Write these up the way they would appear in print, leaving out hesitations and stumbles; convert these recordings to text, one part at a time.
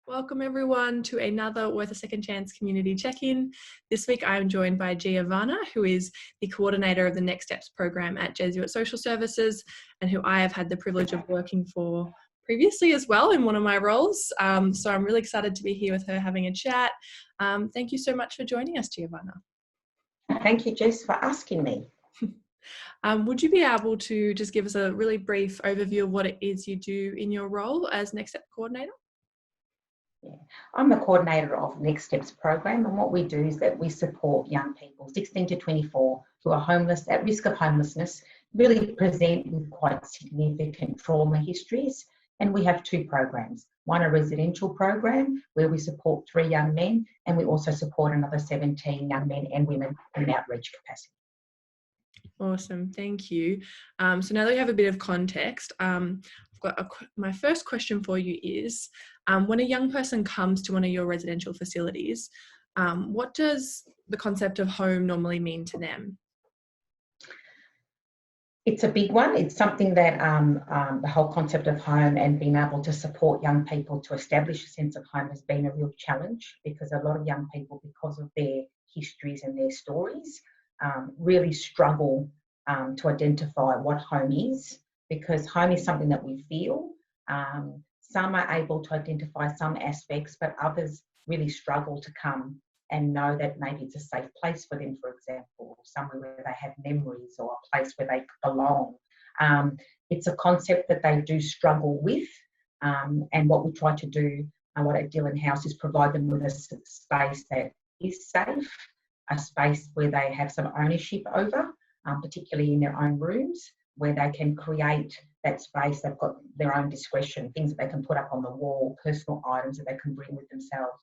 Welcome everyone to another Worth a Second Chance community check-in. This week I am joined by Giovanna, who is the coordinator of the Next Steps program at Jesuit Social Services and who I have had the privilege of working for previously as well in one of my roles. So I'm really excited to be here with her having a chat. Thank you so much for joining us, Giovanna. Thank you, Jess, for asking me. Would you be able to just give us a really brief overview of what it is you do in your role as Next Step coordinator? Yeah. I'm the coordinator of Next Steps program, and what we do is that we support young people 16 to 24 who are homeless, at risk of homelessness, really present with quite significant trauma histories. And we have two programs, one a residential program where we support 3 young men, and we also support another 17 young men and women in outreach capacity. Awesome, thank you. So now that we have a bit of context, I've got my first question for you is, when a young person comes to one of your residential facilities, what does the concept of home normally mean to them? It's a big one. It's something that the whole concept of home and being able to support young people to establish a sense of home has been a real challenge, because a lot of young people, because of their histories and their stories, really struggle to identify what home is, because home is something that we feel. Some are able to identify some aspects, but others really struggle to come and know that maybe it's a safe place for them, for example, or somewhere where they have memories or a place where they belong. It's a concept that they do struggle with, and what we try to do at Dillon House is provide them with a space that is safe, a space where they have some ownership over, particularly in their own rooms, where they can create that space. They've got their own discretion, things that they can put up on the wall, personal items that they can bring with themselves,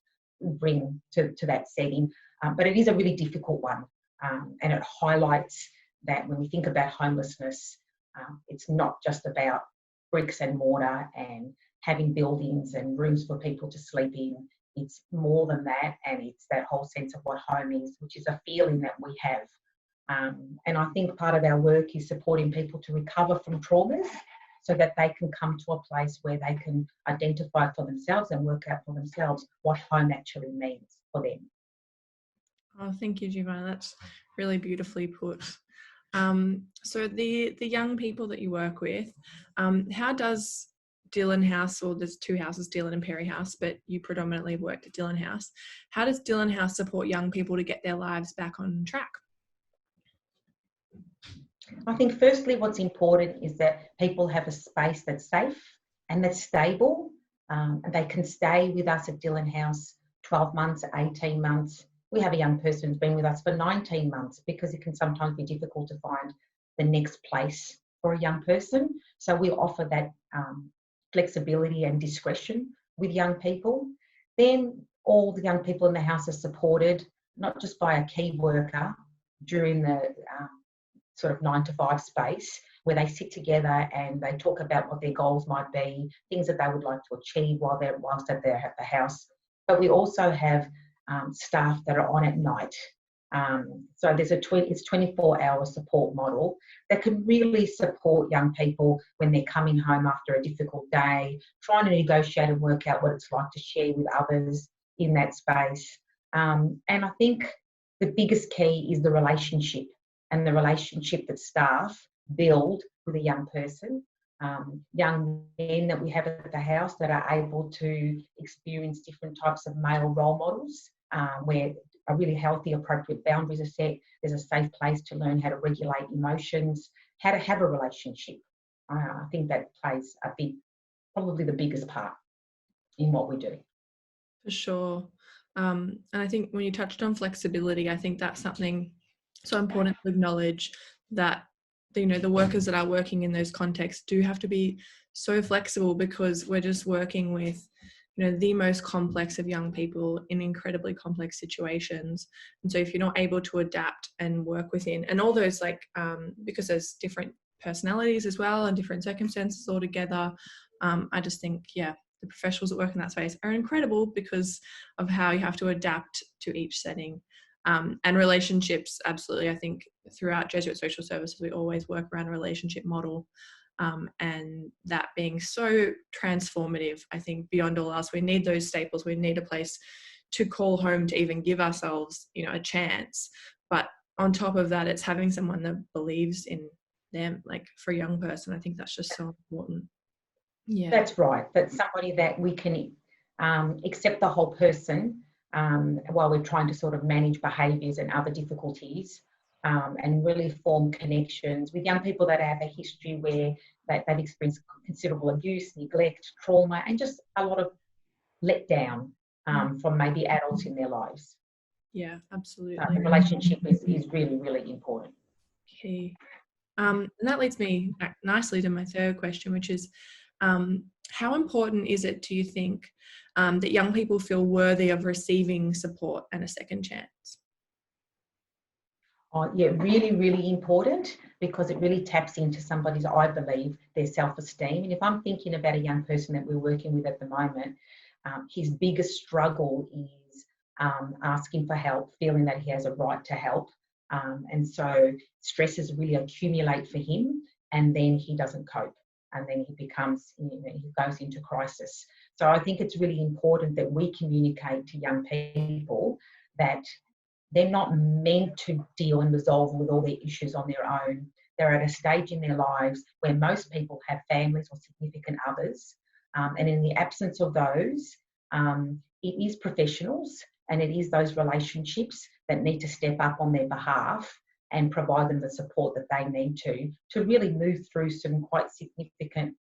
bring to that setting. But it is a really difficult one, and it highlights that when we think about homelessness, it's not just about bricks and mortar and having buildings and rooms for people to sleep in. It's more than that, and it's that whole sense of what home is, which is a feeling that we have. And I think part of our work is supporting people to recover from traumas so that they can come to a place where they can identify for themselves and work out for themselves what home actually means for them. Oh, thank you, Giovanna. That's really beautifully put. So the young people that you work with, how does Dillon House, or there's 2 houses, Dillon and Perry House, but you predominantly worked at Dillon House. How does Dillon House support young people to get their lives back on track? I think firstly what's important is that people have a space that's safe and that's stable, and they can stay with us at Dillon House 12 months, 18 months. We have a young person who's been with us for 19 months because it can sometimes be difficult to find the next place for a young person. So we offer that flexibility and discretion with young people. Then all the young people in the house are supported, not just by a key worker during the sort of 9 to 5 space, where they sit together and they talk about what their goals might be, things that they would like to achieve whilst they're at the house. But we also have staff that are on at night. So there's it's 24-hour support model that can really support young people when they're coming home after a difficult day, trying to negotiate and work out what it's like to share with others in that space. And I think the biggest key is the relationship, and the relationship that staff build with a young person. Young men that we have at the house that are able to experience different types of male role models, where a really healthy, appropriate boundaries are set. There's a safe place to learn how to regulate emotions, how to have a relationship. I think that plays probably the biggest part in what we do. For sure. And I think when you touched on flexibility, I think that's something so important to acknowledge, that the workers that are working in those contexts do have to be so flexible, because we're just working with the most complex of young people in incredibly complex situations. And so if you're not able to adapt and work within, and all those because there's different personalities as well and different circumstances altogether, I just think the professionals that work in that space are incredible because of how you have to adapt to each setting. And relationships, absolutely. I think throughout Jesuit Social Services, we always work around a relationship model. and that being so transformative. I think beyond all else, we need those staples. We need a place to call home to even give ourselves, a chance. But on top of that, it's having someone that believes in them. Like for a young person, I think that's just so important. Yeah, That's right. That's somebody that we can accept the whole person while we're trying to sort of manage behaviours and other difficulties, and really form connections with young people that have a history where they've experienced considerable abuse, neglect, trauma, and just a lot of letdown from maybe adults in their lives. Yeah, absolutely. So the relationship is really, really important. Key. And that leads me nicely to my third question, which is, how important is it, do you think, that young people feel worthy of receiving support and a second chance? Oh, yeah, really, really important, because it really taps into somebody's, I believe, their self-esteem. And if I'm thinking about a young person that we're working with at the moment, his biggest struggle is asking for help, feeling that he has a right to help. And so stresses really accumulate for him, and then he doesn't cope. And then he becomes, he goes into crisis. So I think it's really important that we communicate to young people that they're not meant to deal and resolve with all their issues on their own. They're at a stage in their lives where most people have families or significant others. And in the absence of those, it is professionals and it is those relationships that need to step up on their behalf and provide them the support that they need to really move through some quite significant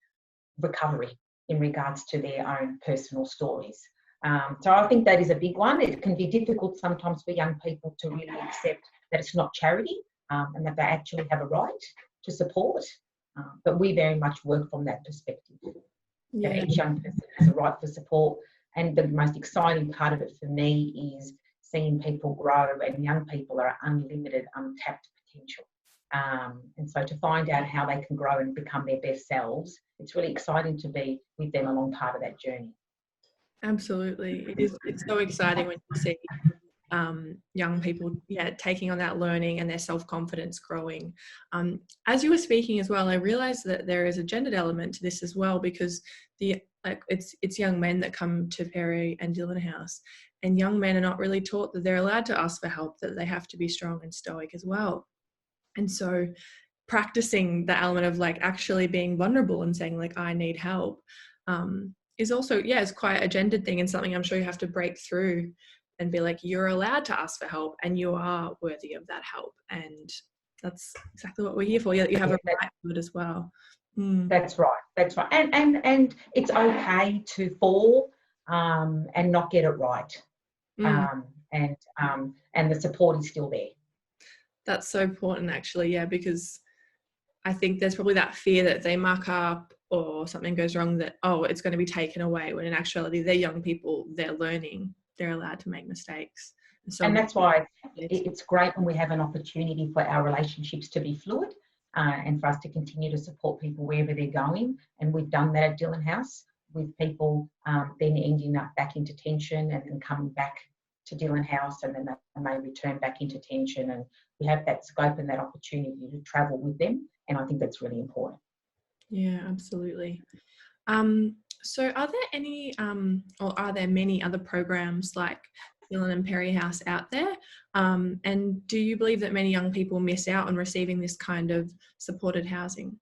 recovery in regards to their own personal stories. So I think that is a big one. It can be difficult sometimes for young people to really accept that it's not charity and that they actually have a right to support. But we very much work from that perspective. Yeah. That each young person has a right for support. And the most exciting part of it for me is seeing people grow, and young people are unlimited, untapped potential. And so to find out how they can grow and become their best selves, it's really exciting to be with them along part of that journey. Absolutely. It's so exciting when you see young people taking on that learning and their self-confidence growing. As you were speaking as well, I realized that there is a gendered element to this as well, because it's young men that come to Perry and Dillon House, and young men are not really taught that they're allowed to ask for help, that they have to be strong and stoic as well. And so practicing the element of actually being vulnerable and saying I need help is also, it's quite a gendered thing, and something I'm sure you have to break through and be you're allowed to ask for help and you are worthy of that help. And that's exactly what we're here for. You have a right to it as well. That's right. That's right. And it's okay to fall and not get it right. And the support is still there. That's so important, actually, because I think there's probably that fear that they muck up or something goes wrong, that, it's going to be taken away, when in actuality they're young people, they're learning, they're allowed to make mistakes. And that's why it's great when we have an opportunity for our relationships to be fluid and for us to continue to support people wherever they're going. And we've done that at Dillon House, with people then ending up back into detention and then coming back to Dillon House, and then they may return back into detention. And we have that scope and that opportunity to travel with them. And I think that's really important. Yeah, absolutely. So are there any, or are there many other programs like Dillon and Perry House out there? And do you believe that many young people miss out on receiving this kind of supported housing?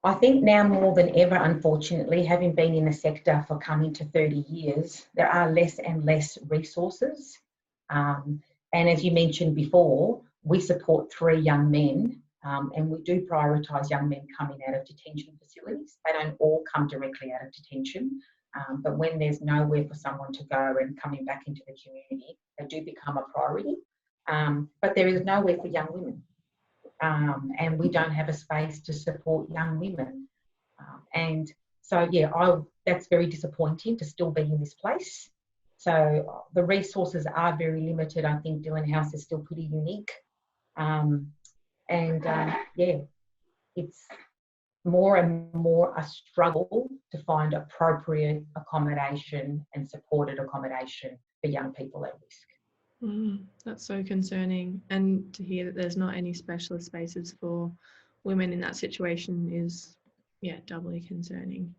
I think now more than ever, unfortunately, having been in the sector for coming to 30 years, there are less and less resources. And as you mentioned before, we support 3 young men, and we do prioritise young men coming out of detention facilities. They don't all come directly out of detention, but when there's nowhere for someone to go and coming back into the community, they do become a priority. But there is nowhere for young women. And we don't have a space to support young women. And so, that's very disappointing to still be in this place. So the resources are very limited. I think Dillon House is still pretty unique. It's more and more a struggle to find appropriate accommodation and supported accommodation for young people at risk. That's so concerning. And to hear that there's not any specialist spaces for women in that situation is, yeah, doubly concerning.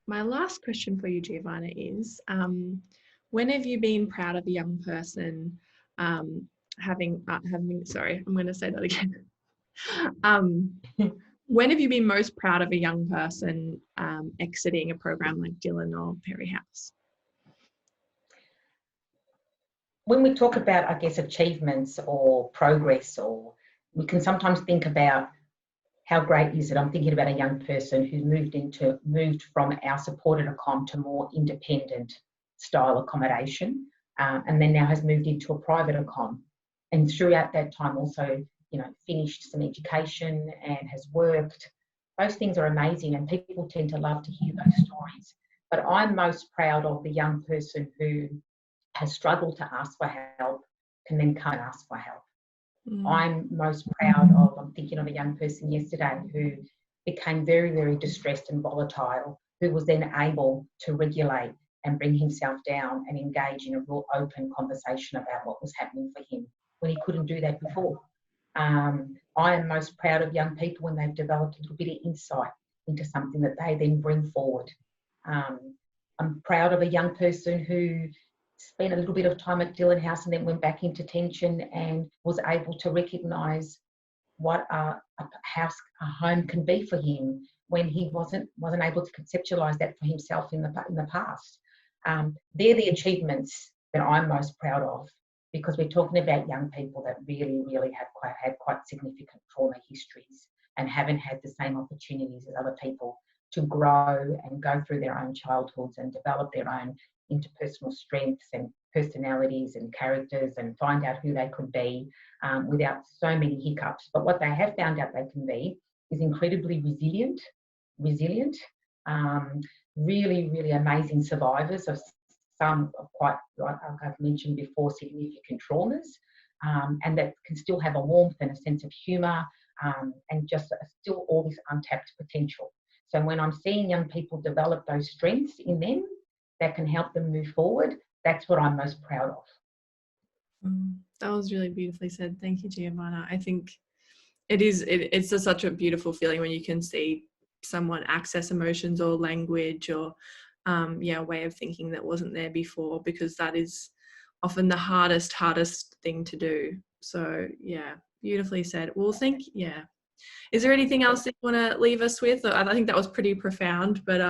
My last question for you, Giovanna, is when have you been proud of a young person sorry, I'm going to say that again. When have you been most proud of a young person exiting a program like Dylan or Perry House? When we talk about, I guess, achievements or progress, or we can sometimes think about how great is it. I'm thinking about a young person who moved from our supported accom to more independent style accommodation, and then now has moved into a private accom. And throughout that time also, you know, finished some education and has worked. Those things are amazing, and people tend to love to hear those stories. But I'm most proud of the young person who has struggled to ask for help, can then come and ask for help. I'm most proud of, I'm thinking of a young person yesterday who became very, very distressed and volatile, who was then able to regulate and bring himself down and engage in a real open conversation about what was happening for him when he couldn't do that before. I am most proud of young people when they've developed a little bit of insight into something that they then bring forward. I'm proud of a young person who spent a little bit of time at Dylan House and then went back into Detention and was able to recognise what a home can be for him when he wasn't able to conceptualise that for himself in the past. They're the achievements that I'm most proud of, because we're talking about young people that really, really have had quite significant trauma histories and haven't had the same opportunities as other people to grow and go through their own childhoods and develop their own interpersonal strengths and personalities and characters and find out who they could be without so many hiccups. But what they have found out they can be is incredibly resilient, really, really amazing survivors of some of quite, like I've mentioned before, significant traumas, and that can still have a warmth and a sense of humour and just still all this untapped potential. So when I'm seeing young people develop those strengths in them that can help them move forward, that's what I'm most proud of. That was really beautifully said. Thank you, Giovanna. I think it's just such a beautiful feeling when you can see someone access emotions or language or way of thinking that wasn't there before, because that is often the hardest thing to do. So yeah, beautifully said. Well, is there anything else that you want to leave us with? I think that was pretty profound, but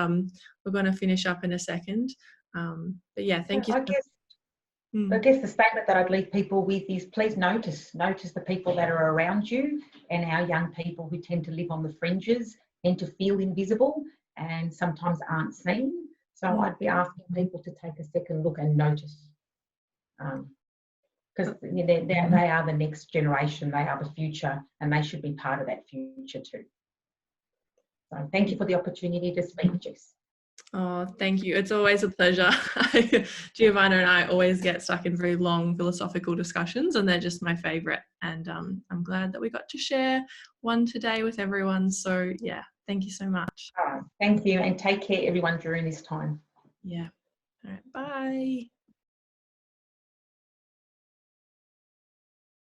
we're going to finish up in a second. But yeah, thank you. I guess the statement that I'd leave people with is please notice the people that are around you, and our young people who tend to live on the fringes tend to feel invisible and sometimes aren't seen. So I'd be asking people to take a second look and notice, because they are the next generation, they are the future, and they should be part of that future too. So thank you for the opportunity to speak, Jess. Oh, thank you. It's always a pleasure. Giovanna and I always get stuck in very long philosophical discussions, and they're just my favourite. And I'm glad that we got to share one today with everyone. So yeah, thank you so much. Thank you, and take care everyone during this time. Yeah. All right. Bye.